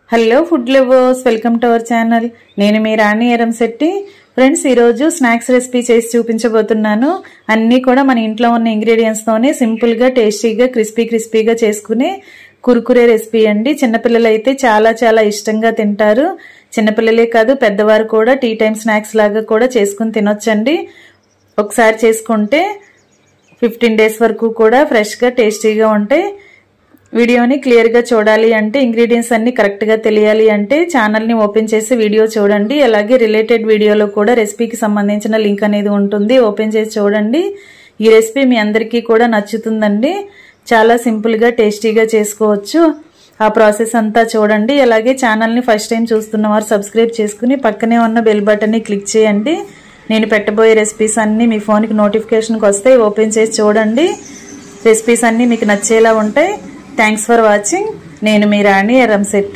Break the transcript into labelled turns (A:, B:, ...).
A: Hello food lovers, welcome to our channel. నేను మీ రాణి Eramsetti. Friends, ఈరోజు snacks recipe చేసి చూపించబోతున్నాను. అన్నీ కూడా మన ఇంట్లో ఉన్న ఇంగ్రీడియంట్స్తోనే సింపుల్గా, టేస్టీగా, క్రిస్పీగా చేసుకునే కురుకురే రెసిపీ అండి. చిన్నపిల్లలు అయితే చాలా చాలా ఇష్టంగా తింటారు. చిన్నపిల్లలే కాదు, పెద్దవారు కూడా టీ టైం స్నాక్స్ లాగా కూడా చేసుకుని తినొచ్చండి. ఒకసారి చేసుకుంటే 15 days వరకు కూడా ఫ్రెష్గా టేస్టీగా ఉంటాయి. వీడియోని క్లియర్గా చూడాలి అంటే, ఇంగ్రీడియంట్స్ అన్ని కరెక్ట్గా తెలియాలి అంటే ఛానల్ని ఓపెన్ చేసి వీడియో చూడండి. అలాగే రిలేటెడ్ వీడియోలో కూడా రెసిపీకి సంబంధించిన లింక్ అనేది ఉంటుంది, ఓపెన్ చేసి చూడండి. ఈ రెసిపీ మీ అందరికీ కూడా నచ్చుతుందండి. చాలా సింపుల్గా టేస్టీగా చేసుకోవచ్చు. ఆ ప్రాసెస్ అంతా చూడండి. అలాగే ఛానల్ని ఫస్ట్ టైం చూస్తున్న వారు సబ్స్క్రైబ్ చేసుకుని పక్కనే ఉన్న బెల్ బటన్ని క్లిక్ చేయండి. నేను పెట్టబోయే రెసిపీస్ అన్నీ మీ ఫోన్కి నోటిఫికేషన్కి వస్తాయి. ఓపెన్ చేసి చూడండి. రెసిపీస్ అన్నీ మీకు నచ్చేలా ఉంటాయి. Thanks for watching. నేను మీ రాణి ఎరంశెట్టి.